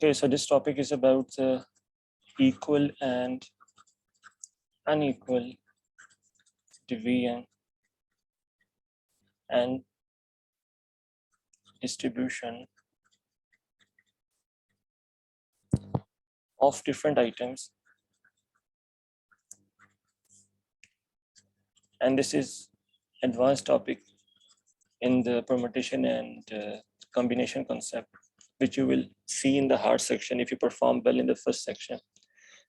Okay, so this topic is about the equal and unequal division and distribution of different items. And this is advanced topic in the permutation and combination concept, which you will see in the hard section if you perform well in the first section.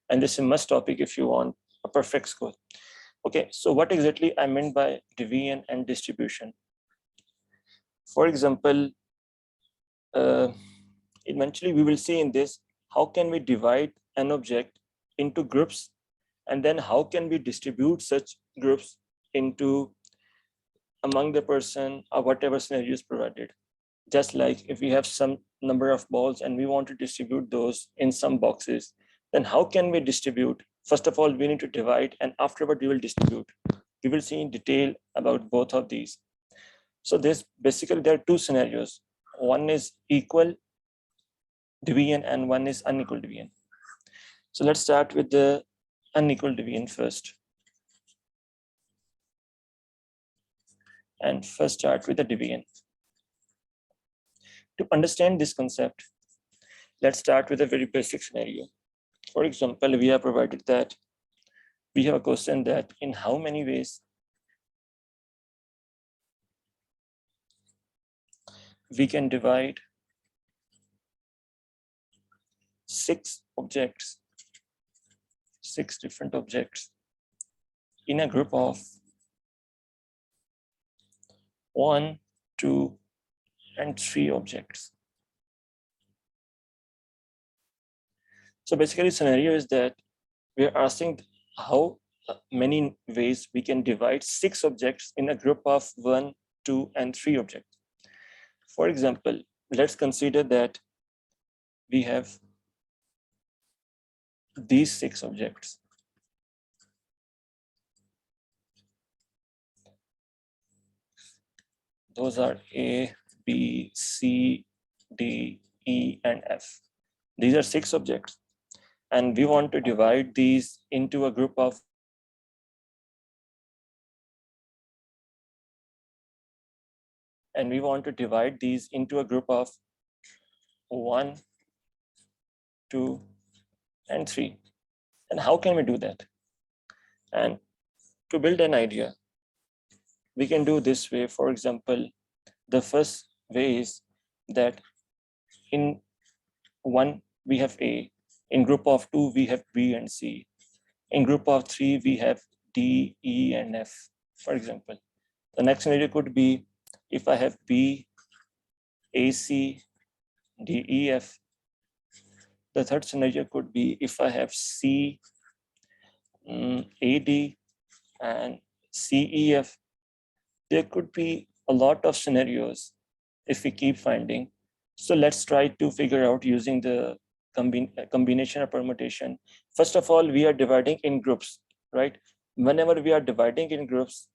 And this is a must topic if you want a perfect score. Okay, so what exactly I meant by division and distribution? For example, eventually we will see in this, how can we divide an object into groups, and then how can we distribute such groups into among the person or whatever scenario is provided. Just like if we have some number of balls and we want to distribute those in some boxes, then how can we distribute? First of all, we need to divide, and afterward we will distribute. We will see in detail about both of these. So this basically there are two scenarios. One is equal division and one is unequal division. So let's start with the unequal division first. And first start with the division. To understand this concept, let's start with a very basic scenario. For example, we have provided that we have a question that in how many ways we can divide 6 objects, 6 different objects in a group of 1, 2, and 3 objects. So basically, the scenario is that we are asking how many ways we can divide 6 objects in a group of 1, 2, and 3 objects. For example, let's consider that we have these 6 objects. Those are A, B, C, D, E, and F. These are 6 objects. And we want to divide these into a group of and we want to divide these into a group of 1, 2, and 3. And how can we do that? And to build an idea, we can do this way. For example, the first way is that in 1 we have A, in group of 2 we have B and C, in group of 3 we have D, E, and F, for example. The next scenario could be if I have B, AC, D, E, F. The third scenario could be if I have C, AD, and CEF. There could be a lot of scenarios if we keep finding. So let's try to figure out using the combination or permutation. First of all, we are dividing in groups, right? Whenever we are dividing in groups,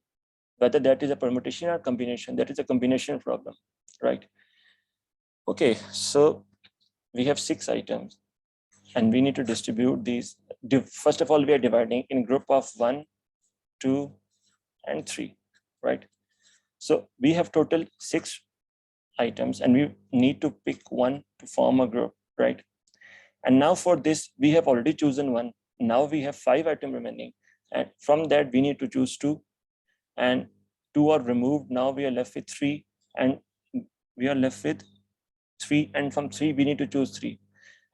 whether that is a permutation or combination, that is a combination problem, right? Okay, so we have 6 items and we need to distribute these. First of all, we are dividing in group of 1, 2, and 3, right? So we have total 6 items and we need to pick one to form a group, right? And now for this, we have already chosen one. Now we have 5 items remaining. And from that, we need to choose 2. And 2 are removed. Now we are left with 3. And we are left with 3. And from 3, we need to choose 3.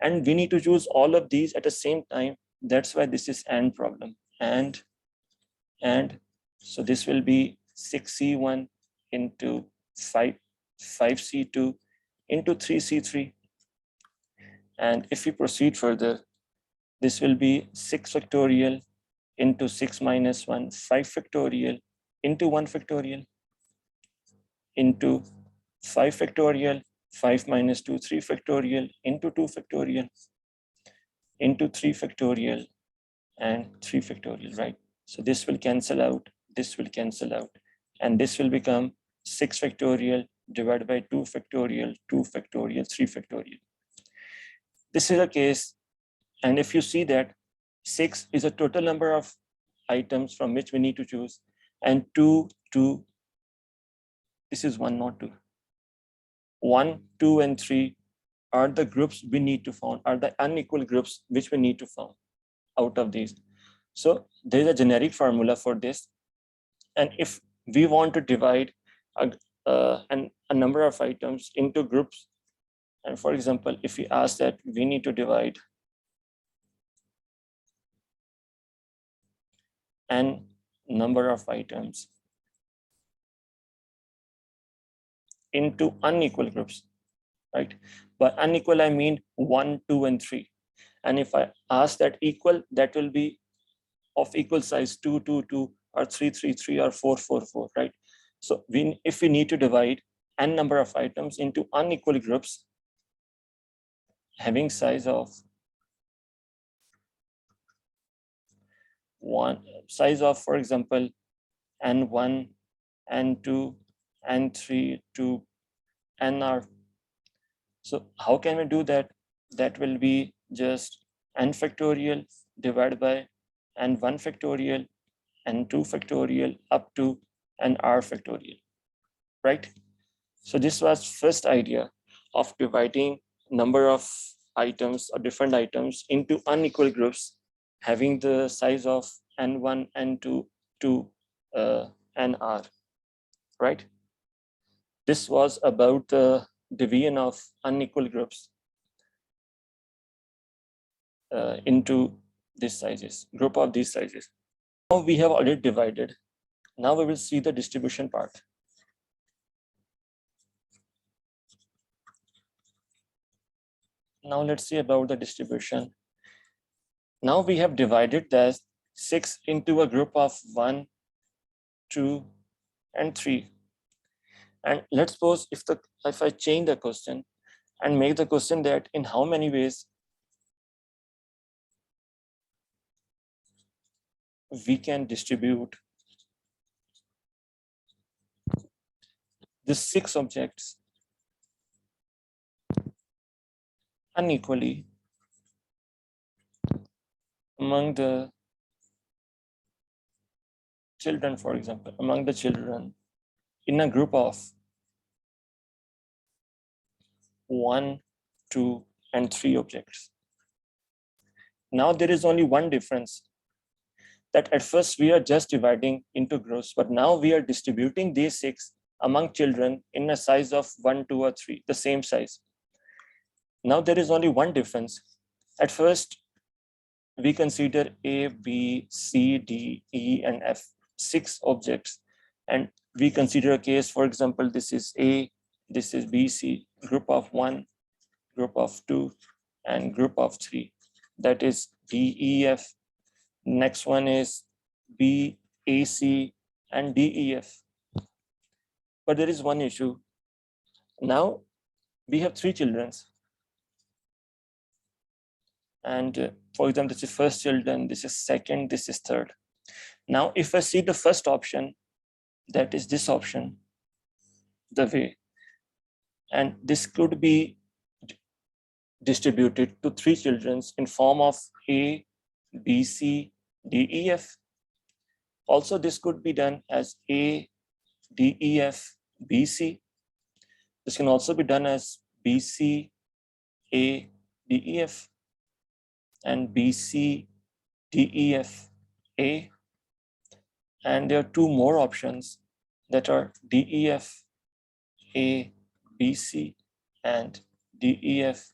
And we need to choose all of these at the same time. That's why this is AND problem. And so this will be 6C1 into 5C2 into 3C3. And if we proceed further, this will be 6 factorial into 6 minus 1, 5 factorial into 1 factorial into 5 factorial, 5 minus 2, 3 factorial into 2 factorial into 3 factorial and 3 factorial, right? So this will cancel out, this will cancel out, and this will become 6 factorial divided by 2 factorial, 2 factorial, 3 factorial. This is a case, and if you see that 6 is a total number of items from which we need to choose, and 2, this is 1, not 2. 1, 2, and 3 are the groups we need to find, are the unequal groups which we need to find out of these. So there is a generic formula for this. And if we want to divide a number of items into groups, and for example, if we ask that we need to divide n number of items into unequal groups, right? By unequal, I mean 1, 2, and 3. And if I ask that equal, that will be of equal size 2, 2, 2, or 3, 3, 3, or 4, 4, 4, right? So if we need to divide n number of items into unequal groups having size of for example, n1, n2, n3 to nr. So how can we do that? That will be just n factorial divided by n1 factorial, n2 factorial up to nr factorial, right? So this was first idea of dividing number of items or different items into unequal groups having the size of n1, n2 to nr, right? This was about the division of unequal groups into these sizes, group of these sizes. Now we have already divided. Now we will see the distribution part. Now let's see about the distribution. Now we have divided the 6 into a group of 1, 2, and 3. And let's suppose if I change the question and make the question that in how many ways we can distribute the 6 objects unequally among the children, for example, among the children in a group of 1, 2, and 3 objects. Now there is only one difference, that at first we are just dividing into groups, but now we are distributing these 6 among children in a size of 1, 2, or 3, the same size. Now there is only one difference. At first, we consider A, B, C, D, E, and F, 6 objects. And we consider a case, for example, this is A, this is B, C, group of 1, group of 2, and group of 3. That is D, E, F. Next one is B, A, C, and D, E, F. But there is one issue. Now we have 3 children. And for example, this is first children, this is second, this is third. Now, if I see the first option, that is this option, the way, and this could be distributed to 3 children in form of A, B, C, D, E, F. Also, this could be done as A, D, E, F, B, C. This can also be done as B, C, A, D, E, F, and B, C, D, E, F, A. And there are 2 more options that are D, E, F, A, B, C, and D, E, F,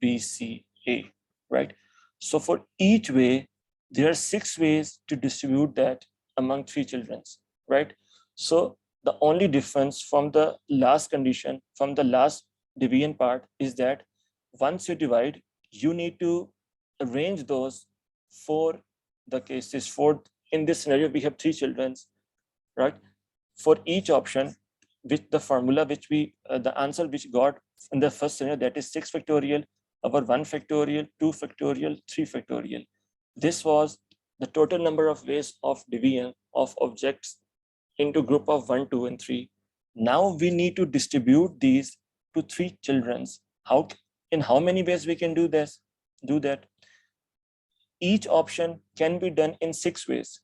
B, C, A, right? So for each way, there are 6 ways to distribute that among 3 children, right? So the only difference from the last condition, from the last division part, is that once you divide, you need to arrange those for the cases. For in this scenario, we have 3 children, right? For each option, with the formula which we, the answer which got in the first scenario, that is 6 factorial over 1 factorial, 2 factorial, 3 factorial. This was the total number of ways of division of objects into group of 1, 2, and 3. Now we need to distribute these to 3 children. In how many ways we can do this? do that. Each option can be done in 6 ways,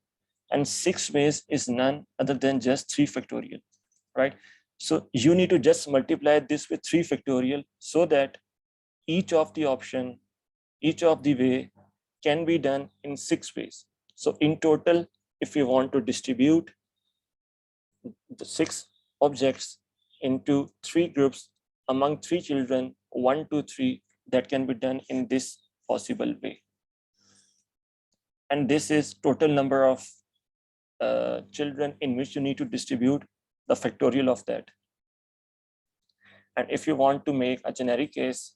and 6 ways is none other than just 3 factorial, right? So you need to just multiply this with 3 factorial so that each of the option, each of the way can be done in 6 ways. So in total, if you want to distribute the 6 objects into 3 groups among 3 children, 1, 2, 3, that can be done in this possible way. And this is total number of children in which you need to distribute the factorial of that. And if you want to make a generic case,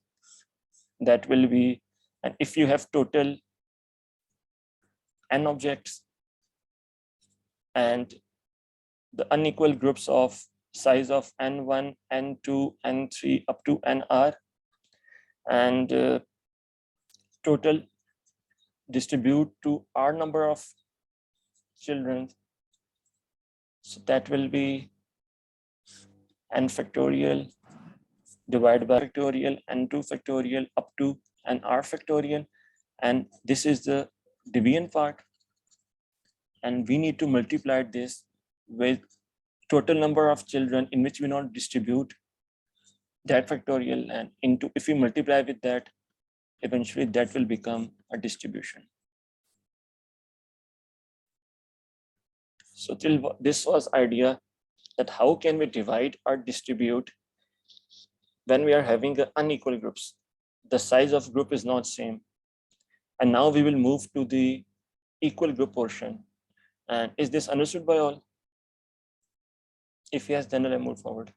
that will be, and if you have total n objects and the unequal groups of size of n1, n2, n3 up to nr, and total distribute to r number of children, so that will be n factorial divided by factorial, n2 factorial up to n r factorial, and this is the deviant part, and we need to multiply this with total number of children in which we not distribute that factorial, and into, if we multiply with that, eventually that will become a distribution. So till this was idea that how can we divide or distribute when we are having the unequal groups. The size of group is not same. And now we will move to the equal group portion. And is this understood by all? If yes, then I'll move forward.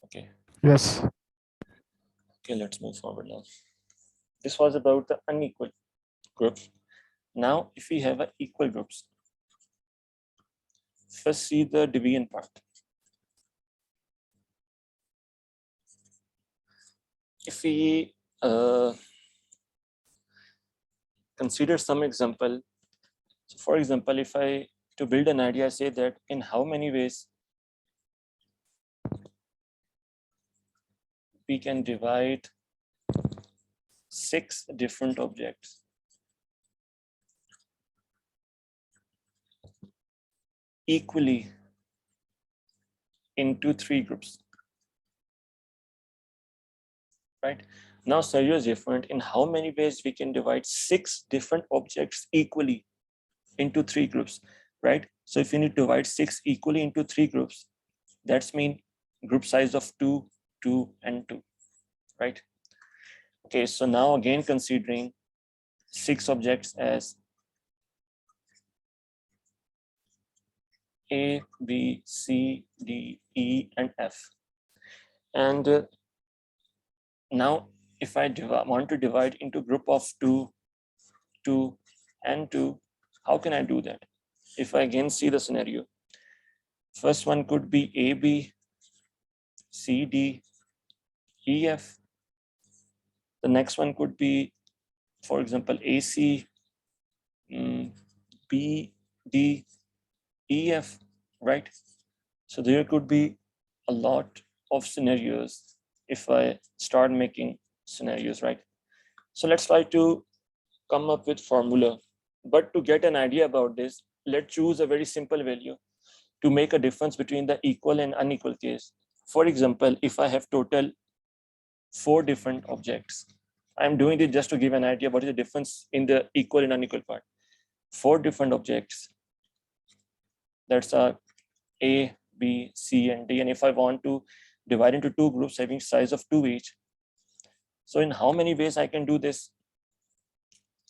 Okay. Yes. Okay, let's move forward now. This was about the unequal groups. Now, if we have equal groups, first see the deviant part. If we consider some example, so for example, if I, to build an idea, say that in how many ways we can divide 6 different objects equally into 3 groups, right? Now scenario is different. In how many ways we can divide 6 different objects equally into 3 groups, right? So if you need to divide 6 equally into 3 groups, that's mean group size of 2, 2, and 2, right? Okay, so now again considering 6 objects as A, B, C, D, E, and F. And now if I want to divide into group of 2, 2, and 2, how can I do that? If I again see the scenario, first one could be A, B, C, D, E, F. The next one could be, for example, A, C, B, D, E, F, right? So there could be a lot of scenarios if I start making scenarios, right? So let's try to come up with formula. But to get an idea about this, let's choose a very simple value to make a difference between the equal and unequal case. For example, if I have total 4 different objects, I'm doing this just to give an idea what is the difference in the equal and unequal part. 4 different objects, that's A, B, C, and D. And if I want to divide into 2 groups having size of 2 each, so in how many ways I can do this?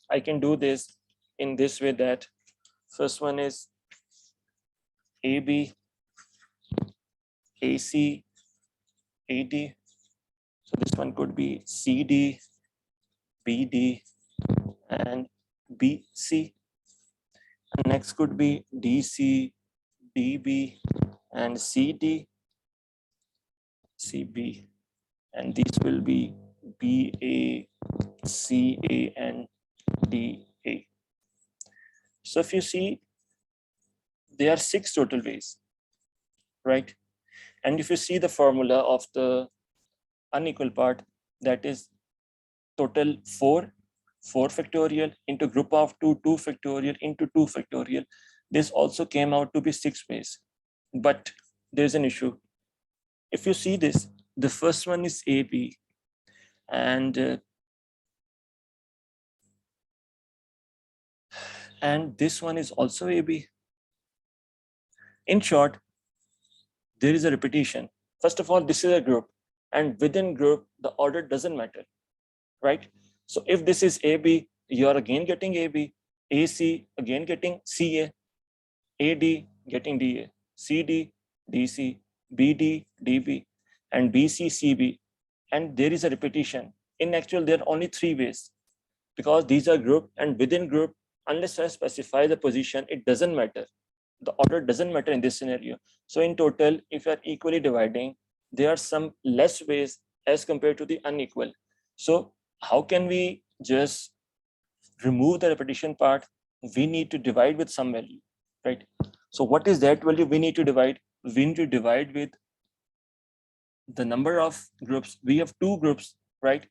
I can do this in this way, that first one is AB, AC, AD. So this one could be CD, BD, and BC. And next could be DC, DB, and CD, CB. And these will be BA, CA, and DA. So if you see, there are 6 total ways, right? And if you see the formula of the unequal part, that is total 4 factorial into group of 2 factorial into 2 factorial. This also came out to be 6 ways, but there's an issue. If you see this, the first one is AB, and this one is also AB. In short, there is a repetition. First of all, this is a group, and within group, the order doesn't matter, right? So if this is AB, you're again getting AB, AC again getting CA, AD getting DA, CD, DC, BD, DB, and BC, CB. And there is a repetition. In actual, there are only 3 ways, because these are group, and within group, unless I specify the position, it doesn't matter. The order doesn't matter in this scenario. So in total, if you are equally dividing, there are some less ways as compared to the unequal. So how can we just remove the repetition part? We need to divide with some value, right? So what is that value we need to divide? We need to divide with the number of groups. We have 2 groups, right?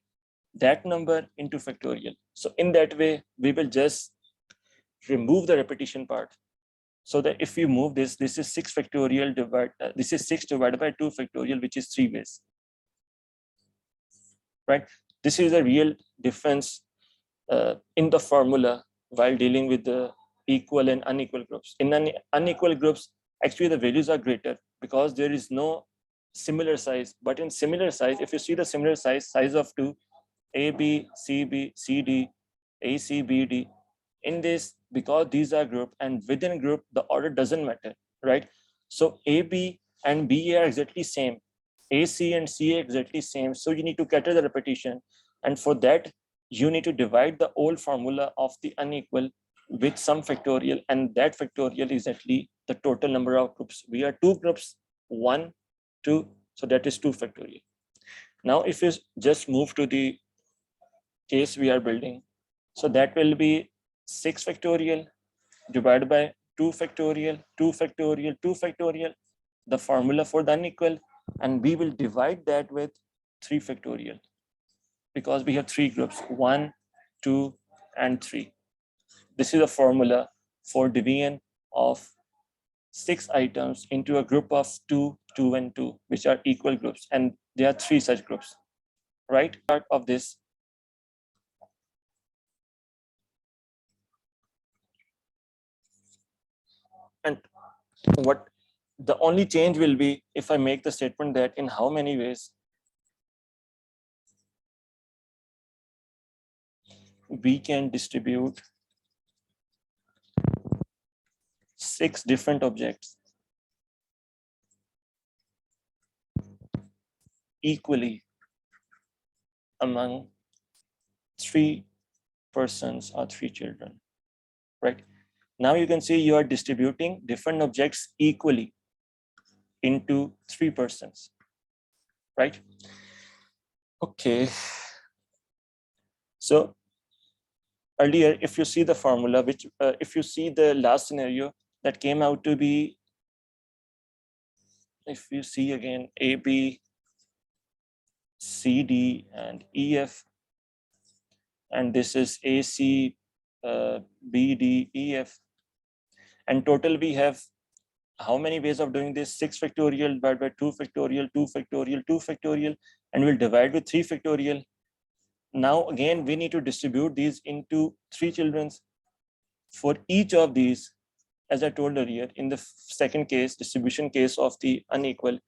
That number into factorial. So in that way, we will just remove the repetition part. So that if we move this, this is 6 factorial this is 6 divided by 2 factorial, which is 3 ways, right? This is a real difference in the formula while dealing with the equal and unequal groups. In unequal groups, actually the values are greater because there is no similar size. But in similar size, if you see the similar size of 2, AB, CB, CD, AC, BD, in this, because these are group and within group, the order doesn't matter, right? So AB and BA are exactly same. AC and CA exactly same. So you need to cater the repetition. And for that, you need to divide the old formula of the unequal with some factorial, and that factorial is actually the total number of groups. We are 2 groups, 1, 2, so that is 2 factorial. Now, if you just move to the case we are building, so that will be 6 factorial divided by 2 factorial, 2 factorial, 2 factorial, the formula for the unequal, and we will divide that with 3 factorial because we have 3 groups, 1, 2, and 3. This is a formula for division of 6 items into a group of 2, 2, and 2, which are equal groups, and there are 3 such groups, right? Part of this. And what the only change will be if I make the statement that in how many ways we can distribute 6 different objects equally among 3 persons or 3 children, right? Now you can see you are distributing different objects equally into 3 persons, right? Okay. So earlier, if you see the formula, which if you see the last scenario, that came out to be, if you see again, A, B, C, D, and E, F, and this is A, C, B, D, E, F, and total we have how many ways of doing this? 6 factorial divided by 2 factorial, 2 factorial, 2 factorial, and we'll divide with 3 factorial. Now again, we need to distribute these into 3 children's. For each of these, as I told earlier, in the second case, distribution case of the unequal,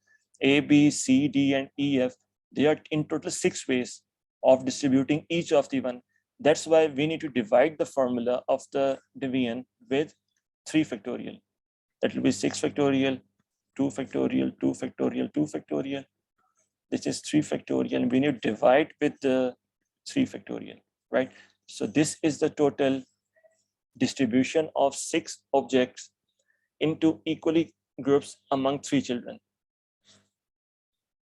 A, B, C, D, and E, F, they are in total 6 ways of distributing each of the one. That's why we need to divide the formula of the division with 3 factorial. That will be 6 factorial, 2 factorial, 2 factorial, 2 factorial. This is 3 factorial, and we need to divide with the 3 factorial, right? So this is the total distribution of 6 objects into equally groups among 3 children.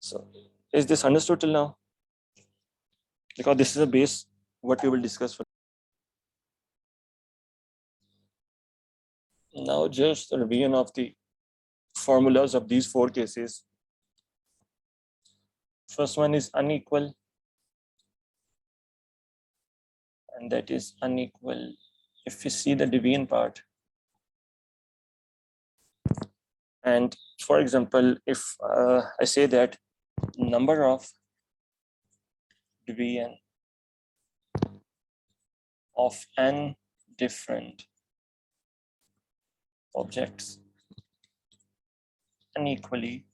So is this understood till now? Because this is a base what we will discuss for Now just the revision of the formulas of these four cases. First one is unequal, and that is unequal. If we see the division part, and for example, if I say that number of division of n different objects unequally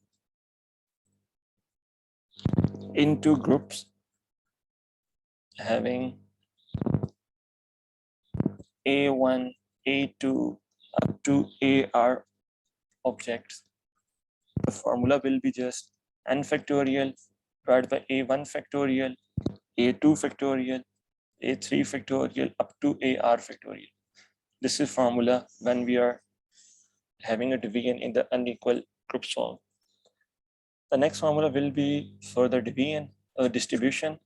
into groups having A1, A2 up to AR objects, the formula will be just n factorial divided by A1 factorial, A2 factorial, A3 factorial up to AR factorial. This is formula when we are having a division in the unequal group form. The next formula will be for the division distribution.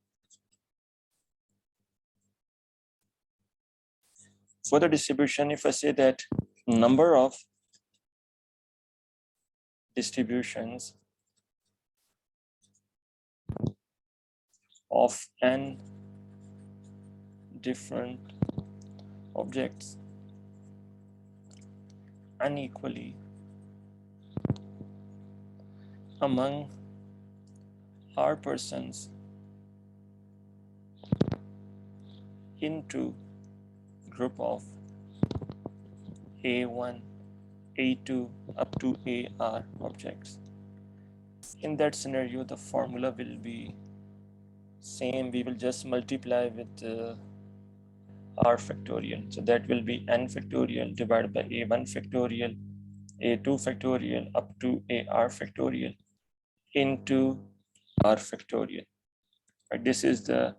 For the distribution, if I say that number of distributions of n different objects unequally among R persons into group of A1, A2 up to AR objects. In that scenario, the formula will be same. We will just multiply with R factorial. So that will be n factorial divided by A1 factorial, A2 factorial up to AR factorial into R factorial. Right? This is the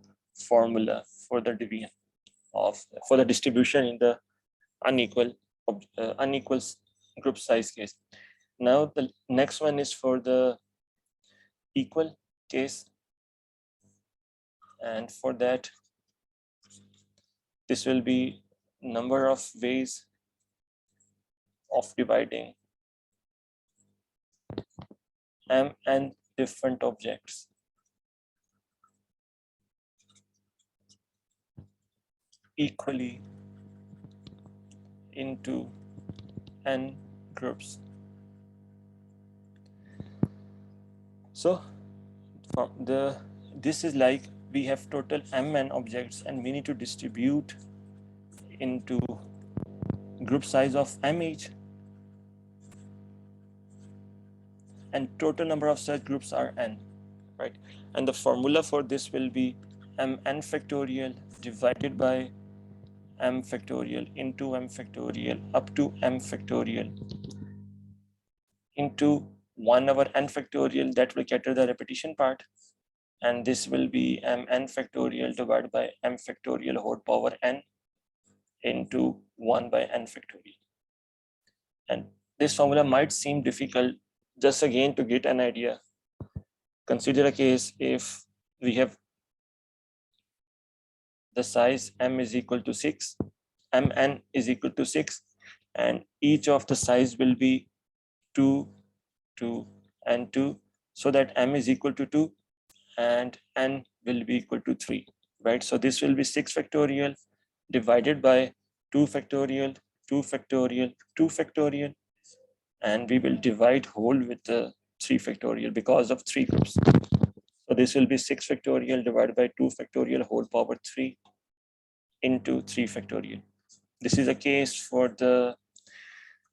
formula for the division for the distribution in the unequal group size case. Now the next one is for the equal case, and for that this will be number of ways of dividing mn different objects equally into n groups. So this is like we have total mn objects and we need to distribute into group size of m each, and total number of such groups are n, right? And the formula for this will be mn factorial divided by m factorial into m factorial up to m factorial into 1 over n factorial, that will cater the repetition part, and this will be mn factorial divided by m factorial whole power n into 1 by n factorial. And this formula might seem difficult. Just again to get an idea, consider a case if we have the size m is equal to 6, mn is equal to 6, and each of the size will be 2, 2, and 2, so that m is equal to 2 and n will be equal to 3, right? So this will be 6 factorial divided by 2 factorial, 2 factorial, 2 factorial, and we will divide whole with the 3 factorial because of 3 groups. So this will be 6 factorial divided by 2 factorial whole power 3 into 3 factorial. This is a case for the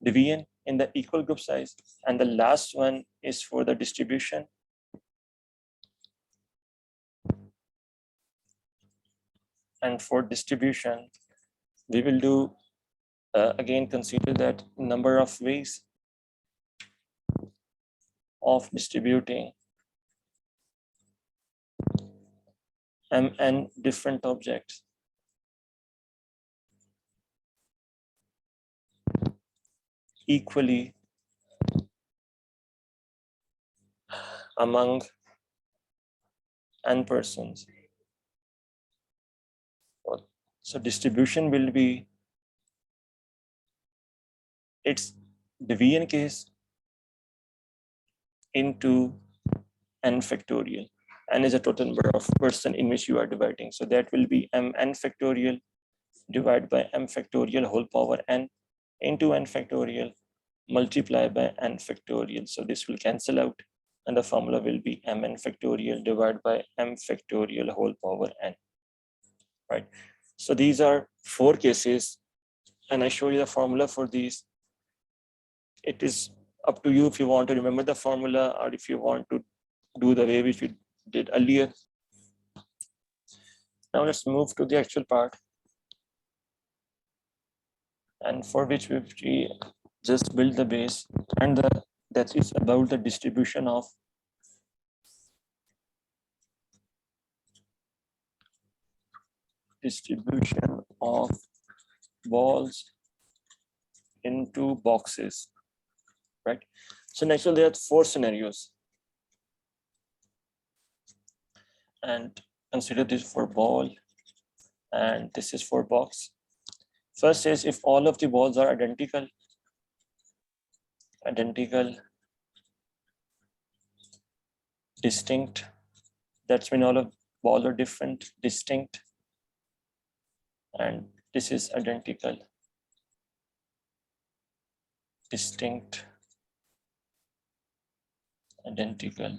division in the equal group size. And the last one is for the distribution. And for distribution, we will do, again, consider that number of ways of distributing mn different objects equally among n persons. So distribution will be its division case into n factorial. N is a total number of person in which you are dividing. So that will be mn factorial divided by m factorial whole power n into n factorial multiplied by n factorial. So this will cancel out and the formula will be mn factorial divided by m factorial whole power n, right? So these are 4 cases and I show you the formula for these. It is up to you if you want to remember the formula or if you want to do the way which we did earlier. Now let's move to the actual part, and for which we just build the base, and that is about the distribution of balls into boxes, right? So next one, there are 4 scenarios, and consider this for ball and this is for box. First is if all of the balls are identical, distinct, that's when all of balls are different, distinct, and this is identical, distinct, identical,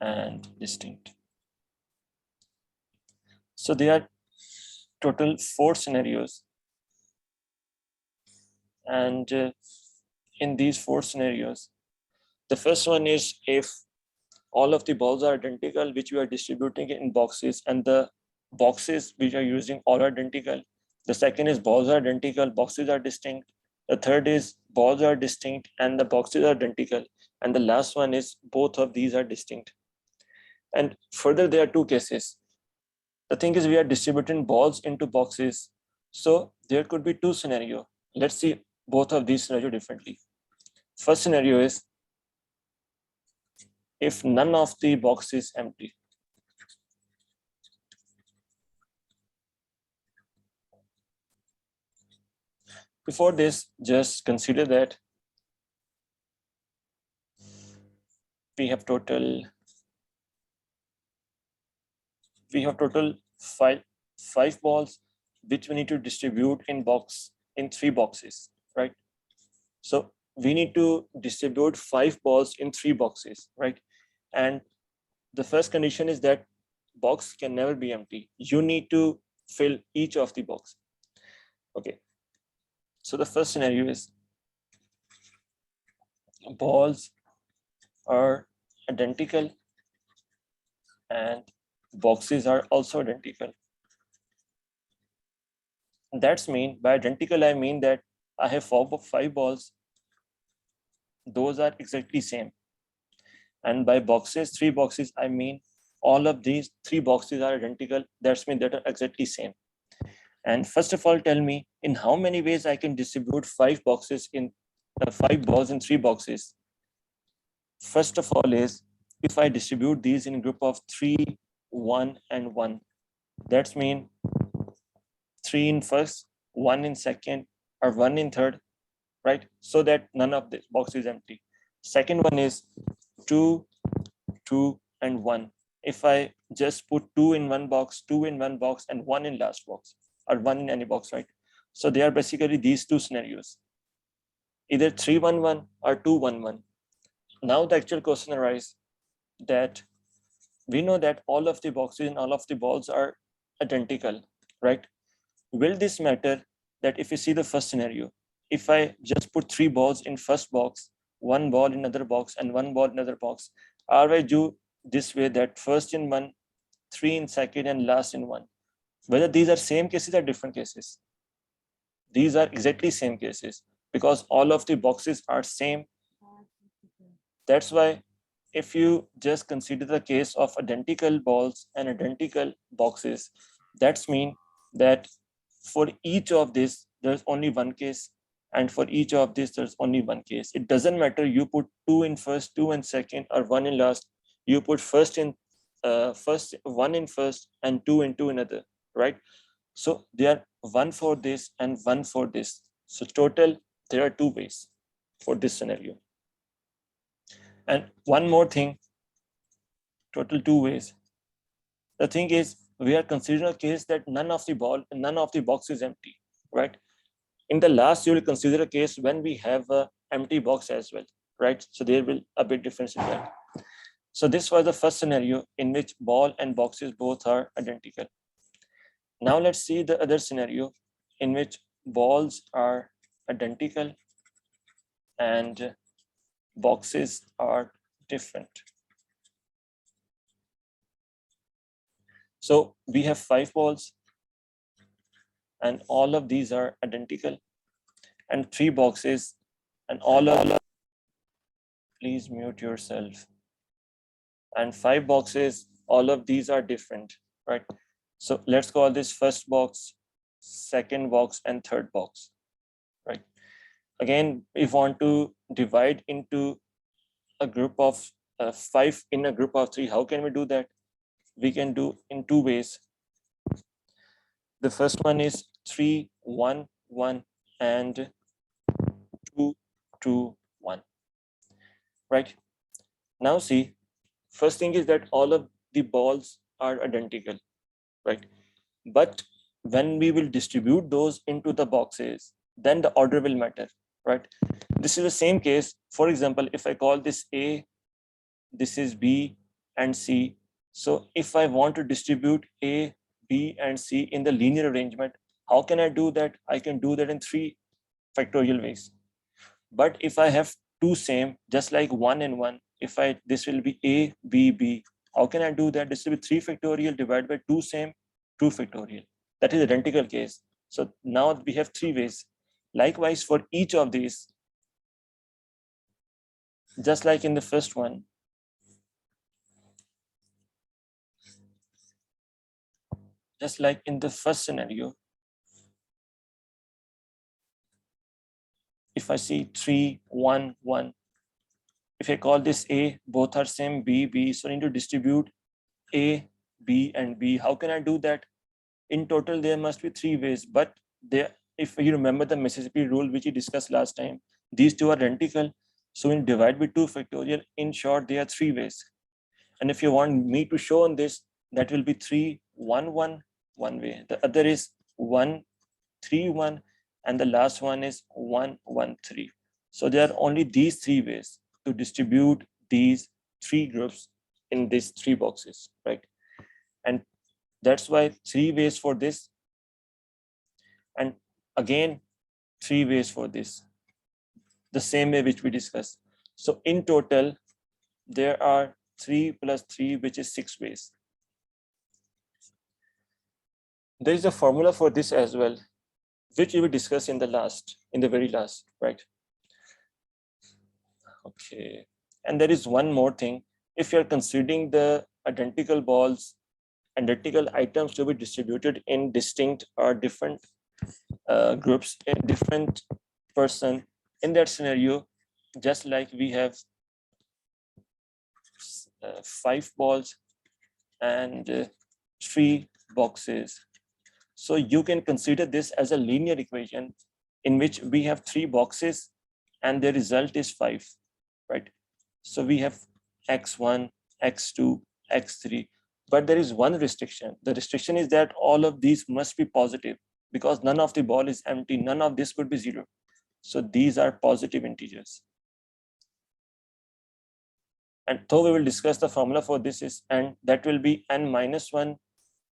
and distinct. So there are total 4 scenarios, and in these 4 scenarios, the first one is if all of the balls are identical, which we are distributing in boxes, and the boxes which are using all are identical. The second is balls are identical, boxes are distinct. The third is balls are distinct and the boxes are identical. And the last one is both of these are distinct. And further, there are 2 cases. The thing is we are distributing balls into boxes. So there could be 2 scenarios. Let's see both of these scenarios differently. First scenario is if none of the box is empty. Before this, just consider that we have total 5 balls which we need to distribute in 3 boxes, right? So we need to distribute 5 balls in 3 boxes, right? And the first condition is that box can never be empty. You need to fill each of the box. Okay. So the first scenario is balls are identical and boxes are also identical. That's mean by identical, I mean that I have 5 balls. Those are exactly same. And by boxes, 3 boxes, I mean all of these 3 boxes are identical. That's mean that are exactly same. And first of all, tell me in how many ways I can distribute 5 boxes in 5 balls in 3 boxes. First of all is if I distribute these in group of 3, 1, and 1. That's mean 3 in first, 1 in second, or 1 in third, right? So that none of this box is empty. Second one is 2, 2, and 1. If I just put 2 in one box, 2 in one box, and 1 in last box, or 1 in any box, right? So they are basically these 2 scenarios, either 3, 1, 1 or 2, 1, 1. Now the actual question arises that we know that all of the boxes and all of the balls are identical, right? Will this matter that if you see the first scenario, if I just put 3 balls in first box, 1 ball in another box, and 1 ball in another box, or I do this way that first in 1, 3 in second, and last in 1, whether these are same cases or different cases? These are exactly same cases because all of the boxes are same. That's why if you just consider the case of identical balls and identical boxes, that's mean that for each of this, there's only one case. And for each of this, there's only one case. It doesn't matter you put 2 in first, 2 in second, or 1 in last. You put first in first, 1 in first, and 2 in other, right? So they are 1 for this and 1 for this. So total there are two ways for this scenario. And one more thing, total two ways. The thing is, we are considering a case that none of the box is empty, right? In the last, you will consider a case when we have a empty box as well, right? So there will a bit difference in that. So this was the first scenario in which ball and boxes both are identical. Now let's see the other scenario in which balls are identical and boxes are different. So we have 5 balls and all of these are identical, and 3 boxes and all of, please mute yourself, and 5 boxes, all of these are different, right? So let's call this first box, second box, and third box, right? Again, if we want to divide into a group of 5 in a group of 3, how can we do that? We can do in 2 ways. The first one is 3, 1, 1, and 2, 2, 1, right? Now see, first thing is that all of the balls are identical, right? But when we will distribute those into the boxes, then the order will matter, right? This is the same case. For example, if I call this A, this is B and C. So if I want to distribute A, B, and C in the linear arrangement, how can I do that? I can do that in 3 factorial ways. But if I have 2 same, just like 1 and 1, this will be A, B, B. How can I do that? This will be 3 factorial divided by 2 same, 2 factorial. That is identical case. So now we have 3 ways. Likewise, for each of these, just like in the first one, just like in the first scenario, if I see 3, 1, 1, if I call this A, both are same, B, B, so I need to distribute A, B, and B. How can I do that? In total, there must be 3 ways, but there, if you remember the Mississippi rule, which we discussed last time, these two are identical. So when divide by 2 factorial, in short, there are 3 ways. And if you want me to show on this, that will be 3, 1, 1, one way. The other is 1, 3, 1, and the last one is 1, 1, 3. So there are only these 3 ways to distribute these 3 groups in these 3 boxes, right? And that's why 3 ways for this, and again 3 ways for this, the same way which we discussed. So in total, there are 3 plus 3, which is 6 ways. There is a formula for this as well, which we will discuss in the very last, right? Okay. And there is one more thing. If you are considering the identical balls, identical items to be distributed in distinct or different groups, in different person, in that scenario, just like we have 5 balls and 3 boxes. So you can consider this as a linear equation in which we have 3 boxes and the result is 5, right? So we have x1, x2, x3, but there is one restriction. The restriction is that all of these must be positive because none of the ball is empty. None of this could be 0. So these are positive integers. And though we will discuss the formula for this is, and that will be n minus 1,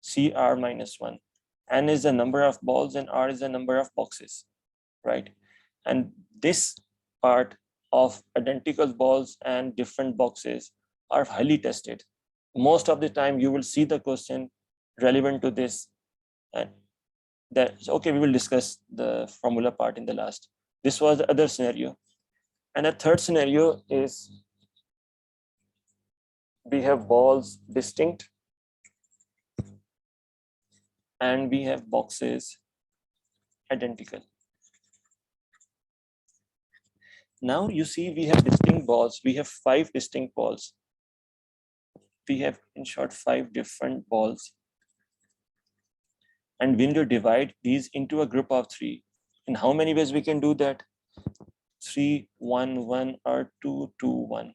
CR minus 1. N is the number of balls and R is the number of boxes, right? And this part of identical balls and different boxes are highly tested. Most of the time you will see the question relevant to this, and that's okay. We will discuss the formula part in the last. This was the other scenario. And a third scenario is we have balls distinct and we have boxes identical. Now you see we have distinct balls. We have 5 distinct balls. We have, in short, 5 different balls. And we need to divide these into a group of 3. In how many ways we can do that? 3, 1, 1, or 2, 2, 1.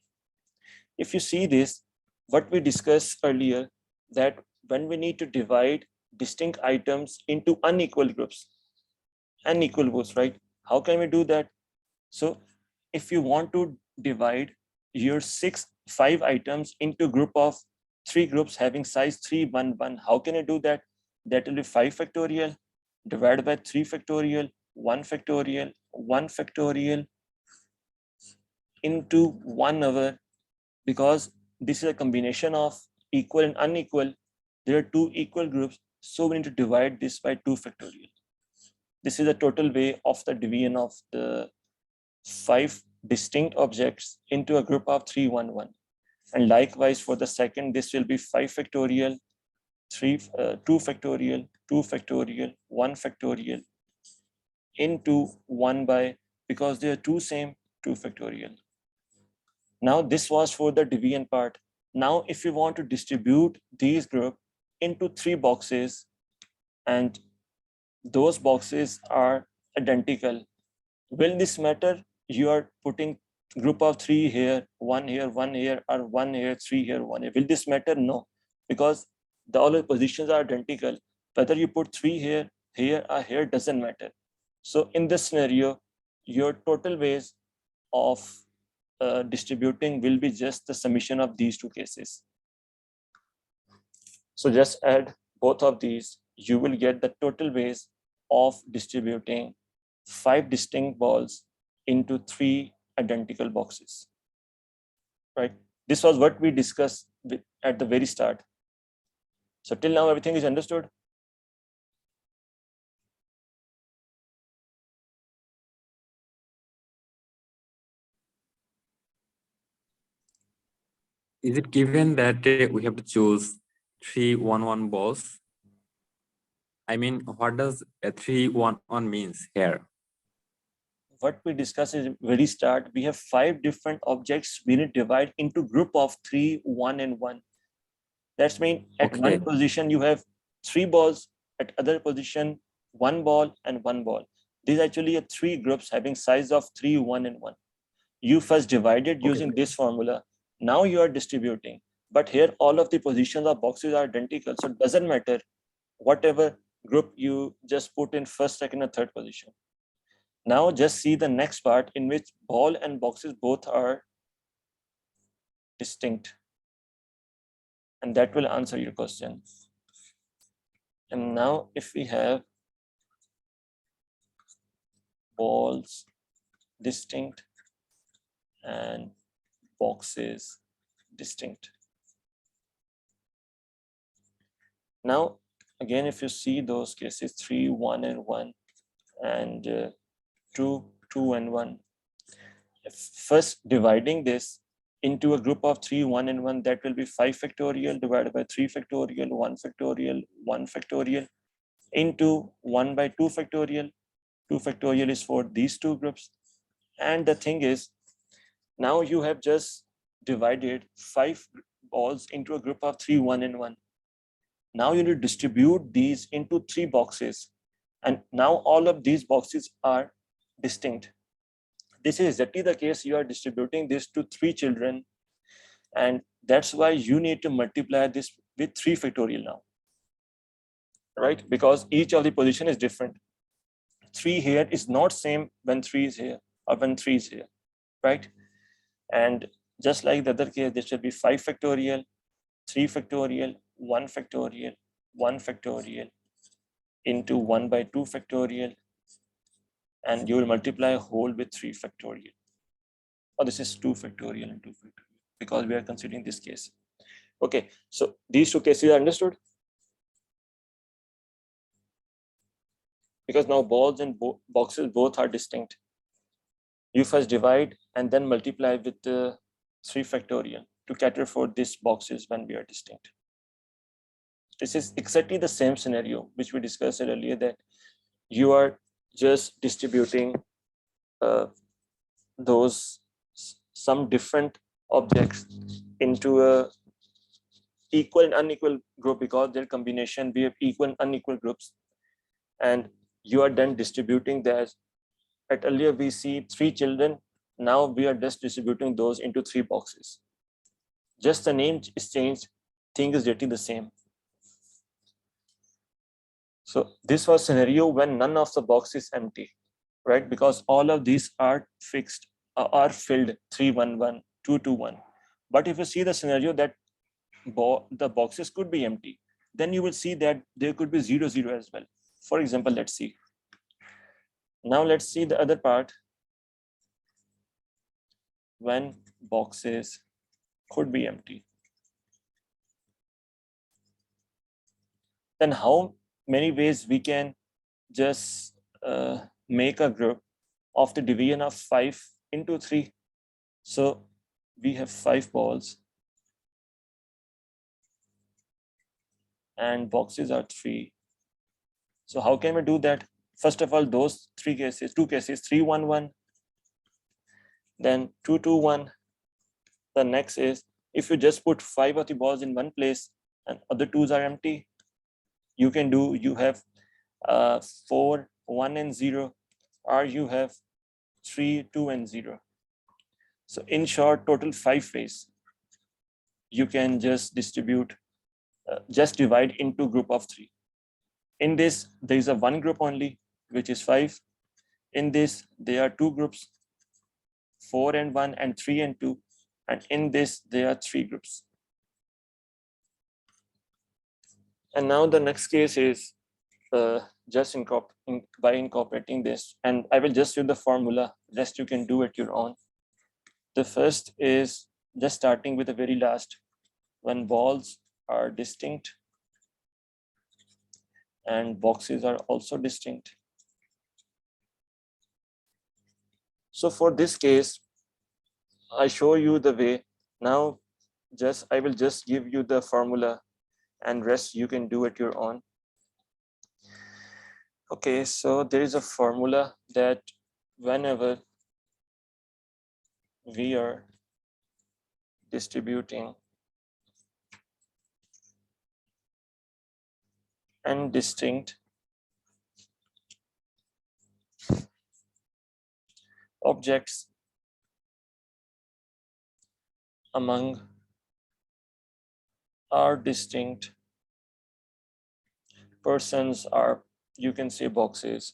If you see this, what we discussed earlier, that when we need to divide distinct items into unequal groups, unequal groups, right? How can we do that? So if you want to divide your 5 items into group of 3 groups having size 3, 1, 1, how can you do that? That will be 5 factorial divided by 3 factorial, 1 factorial, 1 factorial into 1 over, because this is a combination of equal and unequal. There are 2 equal groups, so we need to divide this by 2 factorial. This is the total way of the division of the 5 distinct objects into a group of 3, 1, 1. And likewise for the second, this will be 5 factorial, 2 factorial, 2 factorial, 1 factorial into 1 by, because they are 2 same, 2 factorial. Now this was for the division part. Now if you want to distribute these group into 3 boxes and those boxes are identical, will this matter? You are putting group of 3 here, 1 here, 1 here, or 1 here, 3 here, 1 here. Will this matter? No, because all the positions are identical. Whether you put 3 here, here, or here doesn't matter. So in this scenario, your total ways of distributing will be just the summation of these 2 cases. So just add both of these, you will get the total ways of distributing 5 distinct balls into 3 identical boxes, right? This was what we discussed at the very start. So till now, everything is understood. Is it given that we have to choose 3, 1, 1 balls? I mean, what does a 3, 1, 1 means here? What we discussed is very start. We have 5 different objects. We need to divide into group of 3, 1, and 1. That's mean at one position you have 3 balls, at other position 1 ball and 1 ball. These actually are 3 groups having size of 3, 1, and 1. You first divided using this formula. Now you are distributing, but here all of the positions of boxes are identical. So it doesn't matter whatever group you just put in first, second, and third position. Now just see the next part in which ball and boxes both are distinct. And that will answer your question. And now if we have balls distinct and boxes distinct. Now, again, if you see those cases 3, 1, and 1, and 2, 2, and 1, first dividing this into a group of 3, 1, and 1, that will be 5 factorial divided by 3 factorial, 1 factorial, 1 factorial into 1 by 2 factorial. 2 factorial is for these 2 groups. And the thing is, now you have just divided 5 balls into a group of 3, 1, and 1. Now you need to distribute these into 3 boxes. And now all of these boxes are distinct. This is exactly the case. You are distributing this to 3 children. And that's why you need to multiply this with 3 factorial now, right? Because each of the position is different. 3 here is not same when 3 is here or when 3 is here, right? And just like the other case, this should be 5 factorial, 3 factorial, 1 factorial, 1 factorial into 1 by 2 factorial, and you will multiply a whole with 3 factorial. Or this is 2 factorial and 2 factorial, because we are considering this case. Okay, so these 2 cases are understood. Because now balls and boxes both are distinct. You first divide and then multiply with 3 factorial to cater for these boxes when we are distinct. This is exactly the same scenario which we discussed earlier, that you are just distributing some different objects into a equal and unequal group, because their combination, we have equal and unequal groups, and you are then distributing that At earlier we see 3 children. Now we are just distributing those into 3 boxes. Just the name is changed, thing is getting the same. So this was scenario when none of the box is empty, right? Because all of these are fixed, are filled 3, 1, 1, 2, 2, 1. But if you see the scenario that the boxes could be empty, then you will see that there could be 0, 0 as well. For example, let's see. Now let's see the other part when boxes could be empty. Then how many ways we can just make a group of the division of 5 into 3. So we have 5 balls and boxes are 3. So how can we do that? First of all, those 2 cases, 3, 1, 1, then 2, 2, 1. The next is if you just put 5 of the balls in one place and other 2s are empty, you can do, you have 4, 1 and 0, or you have 3, 2 and 0. So in short, total 5 ways you can just distribute, just divide into group of 3. In this, there is a one group only, which is 5. In this, there are 2 groups, 4 and 1 and 3 and 2. And in this, there are 3 groups. And now the next case is just by incorporating this. And I will just use the formula, rest you can do it your own. The first is just starting with the very last, when balls are distinct and boxes are also distinct. So for this case, I show you the way. Now I will just give you the formula and rest you can do it your own. Okay, so there is a formula that whenever we are distributing and distinct objects among our distinct persons, are, you can say, boxes,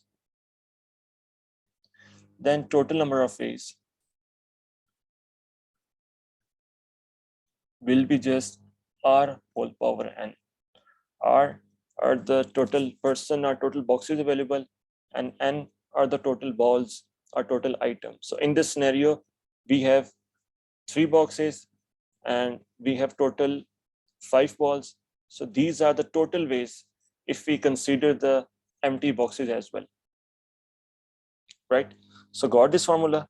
then total number of ways will be just r whole power n. R are the total person or total boxes available, and n are the total balls or total items. So in this scenario, we have 3 boxes and we have total 5 balls. So these are the total ways if we consider the empty boxes as well, right? So got this formula.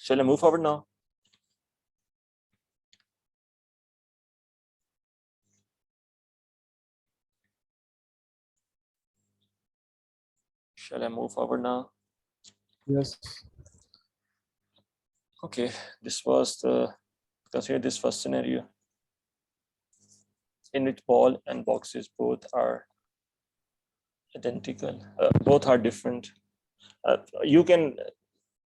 Shall I move forward now? Shall I move forward now? Yes. Okay, this was the, consider this first scenario in which ball and boxes both are identical, both are different. You can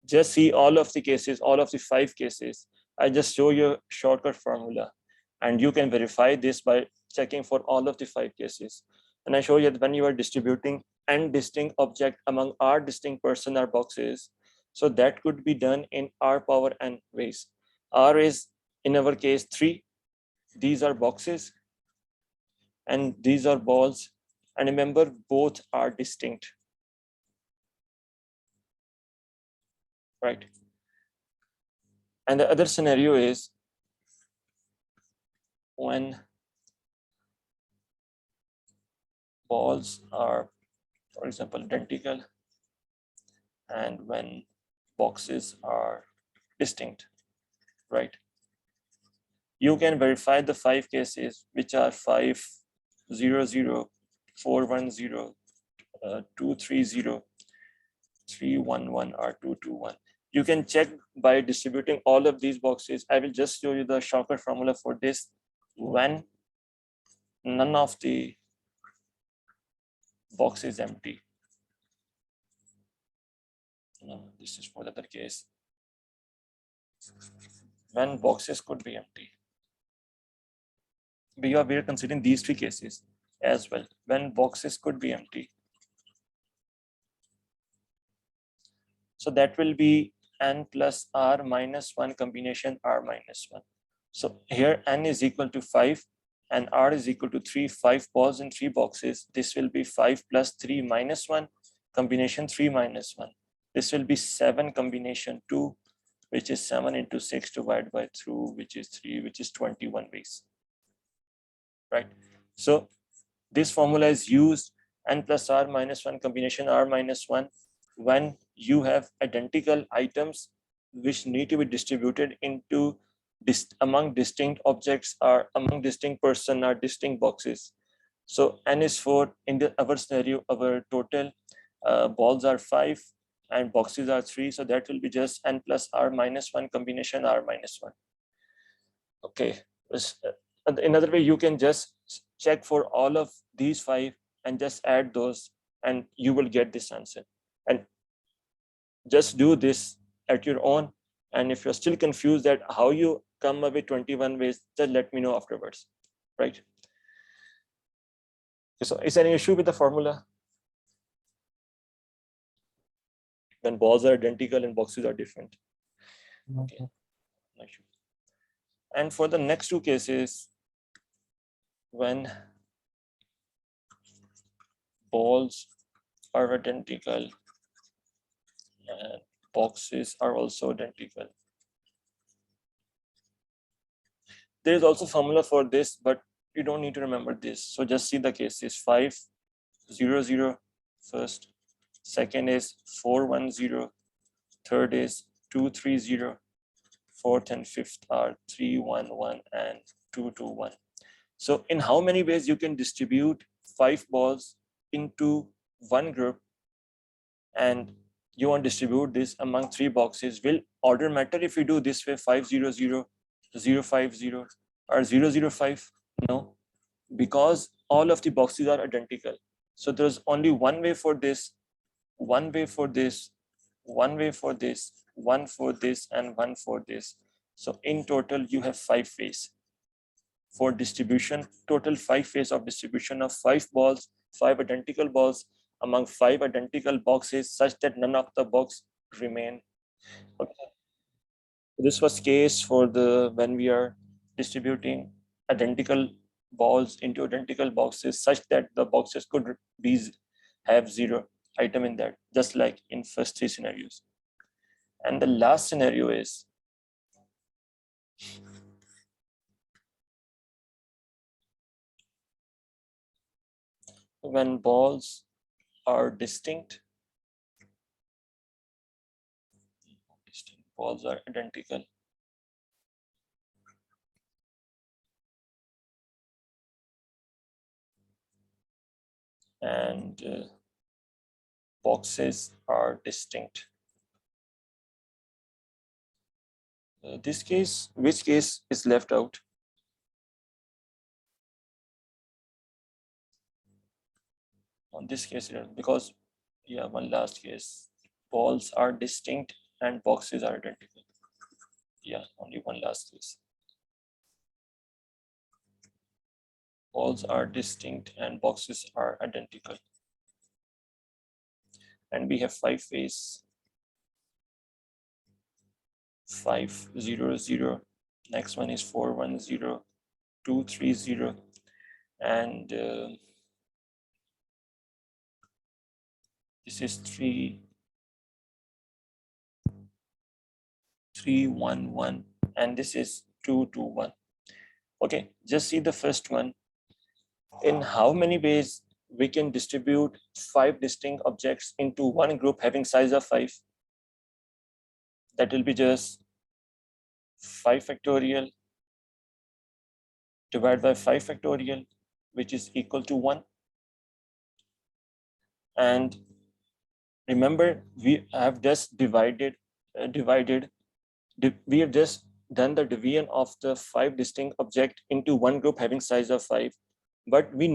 just see all of the cases, all of the 5 cases. I just show you a shortcut formula and you can verify this by checking for all of the 5 cases. And I show you that when you are distributing n distinct object among r distinct person or boxes, so that could be done in r power n ways. R is, in our case, 3. These are boxes and these are balls. And remember, both are distinct, right? And the other scenario is when balls are, for example, identical, and when boxes are distinct, right? You can verify the 5 cases, which are 5, 0, 0, 4, 1, 0, 2, 3, 0, 3, 1, 1, or 2, 2, 1. You can check by distributing all of these boxes. I will just show you the shortcut formula for this. When none of the box is empty, this is for the other case, when boxes could be empty. We are considering these three cases as well, when boxes could be empty. So that will be n plus r minus 1 combination r minus 1. So here n is equal to 5 and r is equal to 3, 5 balls in 3 boxes. This will be 5 plus 3 minus 1 combination 3 minus 1. This will be 7 combination 2, which is 7 into 6 divided by 2, which is 3, which is 21 ways. Right. So this formula is used n plus r minus 1 combination r minus 1 when you have identical items which need to be distributed into among distinct objects or among distinct person or distinct boxes. So n is 4. In our scenario, our total balls are 5 and boxes are 3. So that will be just n plus r minus 1 combination r minus 1. Okay. Another way, you can just check for all of these 5 and just add those and you will get this answer. And just do this at your own. And if you're still confused that how you come up with 21 ways, just let me know afterwards, right? So is there any issue with the formula? When balls are identical and boxes are different. Okay. No issue. And for the next two cases, when balls are identical and boxes are also identical. There is also formula for this, but you don't need to remember this. So just see the cases. 5, 0, 0 first. Second is 4, 1, 0. Third is 2, 3, 0. Fourth and fifth are 3, 1, 1 and 2, 2, 1. So in how many ways you can distribute 5 balls into one group and you want to distribute this among 3 boxes? Will order matter if you do this way, 5, 0, 0, 0, 5, 0 or 0, 0, 5? No, because all of the boxes are identical. So there's only one way for this, one way for this, one way for this, one for this, and one for this. So in total, you have 5 ways for distribution, total 5 ways of distribution of 5 balls, 5 identical balls among 5 identical boxes such that none of the box remain. Okay. This was case for the when we are distributing identical balls into identical boxes such that the boxes could be have 0 item in that, just like in first 3 scenarios. And the last scenario is when balls are distinct, balls are identical, and boxes are distinct. This case, which case is left out? On this case here, because yeah, one last case, balls are distinct and boxes are identical. Yeah, only one last case. Balls are distinct and boxes are identical. And we have 5 ways. 5, 0, 0. Next one is 4, 1, 0, 2, 3, 0. And this is 3, 3, 1, 1. And this is 2, 2, 1. Okay, just see the first one. In how many ways we can distribute 5 distinct objects into one group having size of 5? That will be just 5 factorial divided by 5 factorial, which is equal to 1. And remember, we have just divided, we have just done the division of the 5 distinct objects into one group having size of 5. But we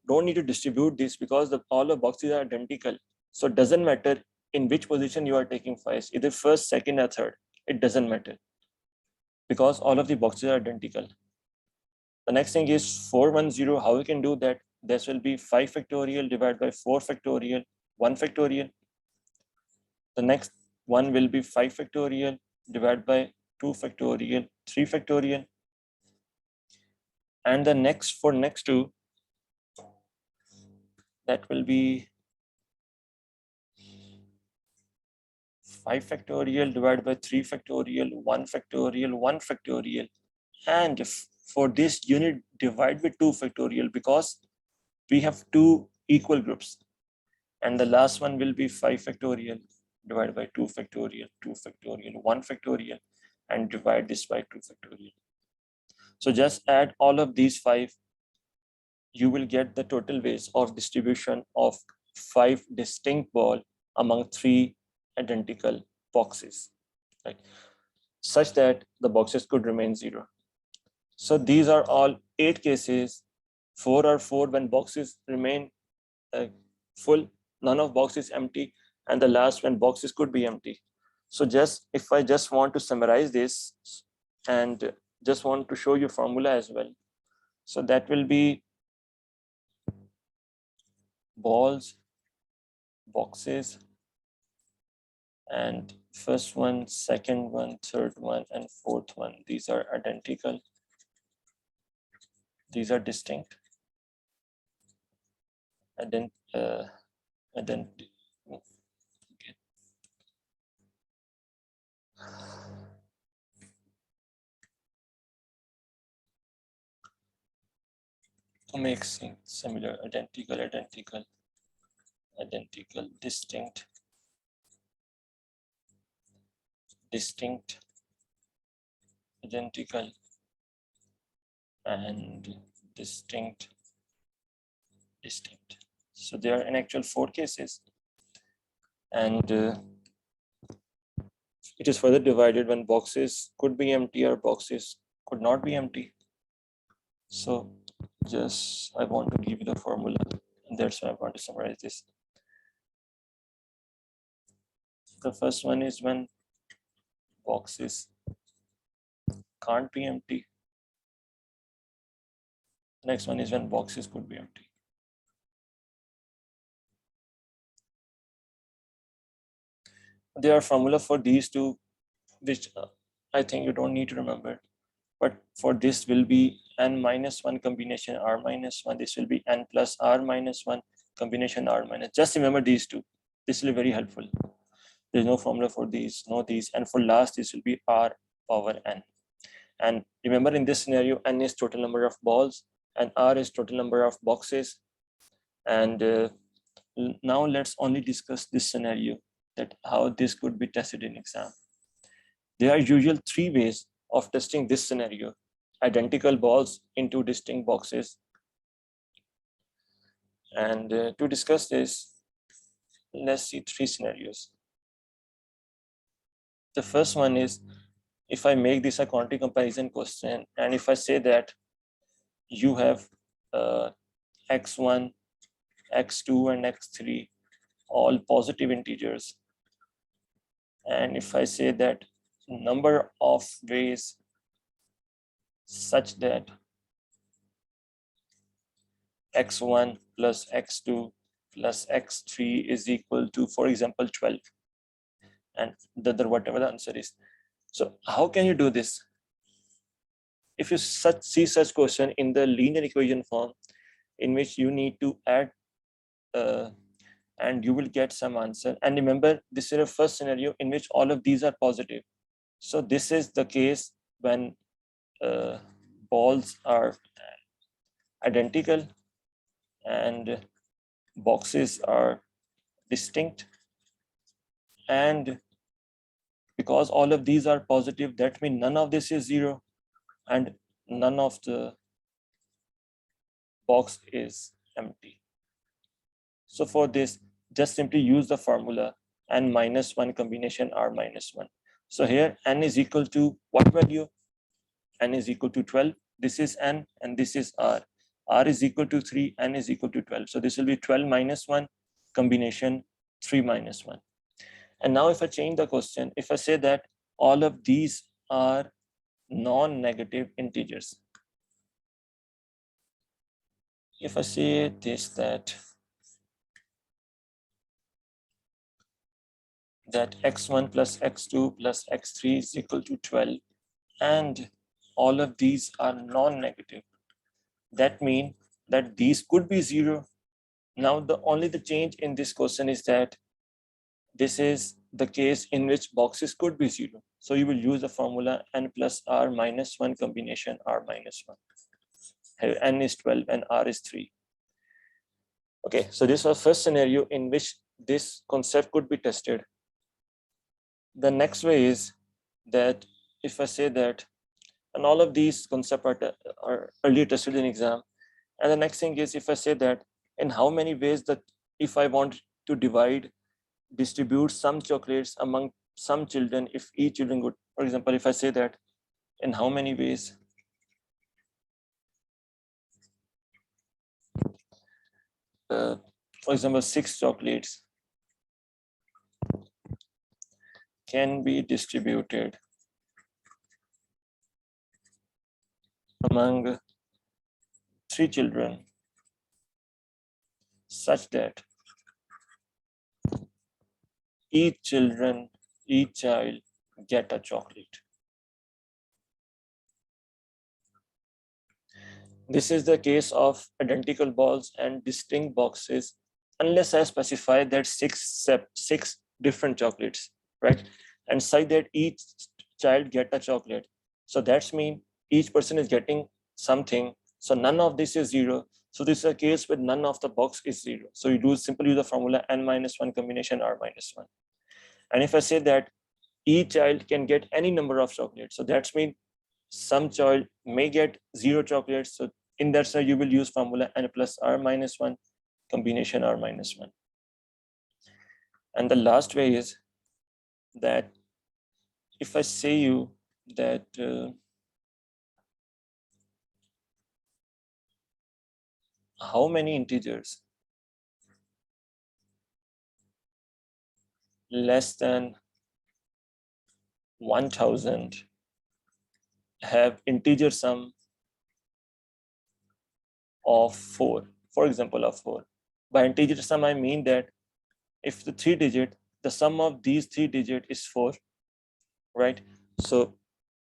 don't need to distribute this because all the boxes are identical. So it doesn't matter in which position you are taking fives, either first, second, or third, it doesn't matter because all of the boxes are identical. The next thing is 410. How we can do that? This will be 5 factorial divided by 4 factorial, 1 factorial. The next one will be 5 factorial divided by 2 factorial, 3 factorial. And the next for next two, that will be 5 factorial divided by 3 factorial, 1 factorial, 1 factorial. And for this unit, divide by 2 factorial because we have two equal groups. And the last one will be 5 factorial divided by 2 factorial, 2 factorial, 1 factorial, and divide this by 2 factorial. So just add all of these 5. You will get the total weights of distribution of 5 distinct ball among 3 identical boxes, right? Such that the boxes could remain 0. So these are all 8 cases. 4 are 4 when boxes remain full, none of boxes empty, and the last when boxes could be empty. So just if I just want to summarize this and just want to show you formula as well. So that will be balls, boxes, and first one, second one, third one, and fourth one. These are identical. These are distinct. To make things similar, identical, distinct, identical, and distinct. So there are in actual 4 cases, and it is further divided when boxes could be empty or boxes could not be empty. So just I want to give you the formula, and that's why I want to summarize this. The first one is when boxes can't be empty. Next one is when boxes could be empty. There are formula for these two, which I think you don't need to remember. But for this will be n-1 combination r-1. This will be n plus r-1 combination r-. Just remember these two. This will be very helpful. There's no formula for these, no these. And for last, this will be r power n. And remember in this scenario, n is total number of balls and r is total number of boxes. And now let's only discuss this scenario, that how this could be tested in exam. There are usual 3 ways of testing this scenario: identical balls into distinct boxes. And to discuss this, let's see 3 scenarios. The first one is, if I make this a quantity comparison question, and if I say that you have x1, x2, and x3 all positive integers, and if I say that number of ways such that x1 plus x2 plus x3 is equal to, for example, 12, and whatever the answer is. So how can you do this? If you see such question in the linear equation form, in which you need to add and you will get some answer. And remember, this is a first scenario in which all of these are positive. So this is the case when balls are identical and boxes are distinct. And because all of these are positive, that means none of this is 0 and none of the box is empty. So for this, just simply use the formula n-1 combination r-1. So here n is equal to what value? N is equal to 12. This is n and this is r. R is equal to 3, n is equal to 12. So this will be 12 minus 1 combination 3 minus 1. And now if I change the question, if I say that all of these are non-negative integers, if I say this, that x1 plus x2 plus x3 is equal to 12, and all of these are non-negative, that means that these could be 0. Now the change in this question is that this is the case in which boxes could be 0. So you will use the formula n plus r minus 1 combination r minus 1. Here n is 12 and r is 3. Okay, so this was first scenario in which this concept could be tested. The next way is that if I say that, and all of these concepts are earlier tested in exam. And the next thing is if I say that in how many ways that if I want to distribute some chocolates among some children, if each children would, for example, if I say that in how many ways for example 6 chocolates can be distributed among 3 children such that each child get a chocolate. This is the case of identical balls and distinct boxes, unless I specify that six different chocolates, right? And say that each child get a chocolate. So that's mean each person is getting something. So none of this is 0. So this is a case where none of the box is 0. So you simply use the formula n minus 1 combination r minus 1. And if I say that each child can get any number of chocolates, so that's mean some child may get 0 chocolates. So in that scenario, you will use formula n plus r minus 1 combination r minus 1. And the last way is that if I say you that how many integers less than 1000 have integer sum of 4, for example, of 4. By integer sum, I mean that if the 3 digit, the sum of these 3 digit is 4, right? So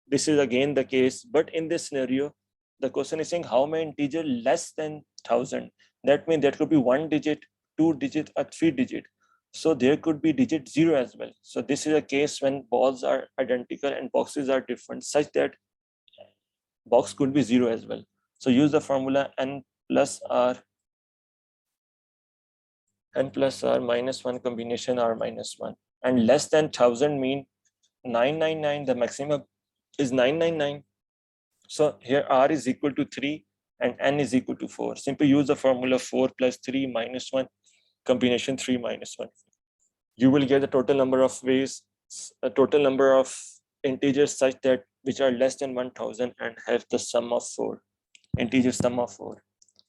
this is again the case, but in this scenario, the question is saying how many integer less than 1000. That means that could be 1 digit, 2 digit, or 3 digit. So there could be digit 0 as well. So this is a case when balls are identical and boxes are different, such that box could be 0 as well. So use the formula n plus r minus 1 combination r minus 1. And less than 1000 mean 999, the maximum is 999. So here r is equal to 3 and n is equal to 4. Simply use the formula 4 plus 3 minus 1 combination 3 minus 1. You will get the total number of ways, a total number of integers such that which are less than 1000 and have the sum of 4, integer sum of 4.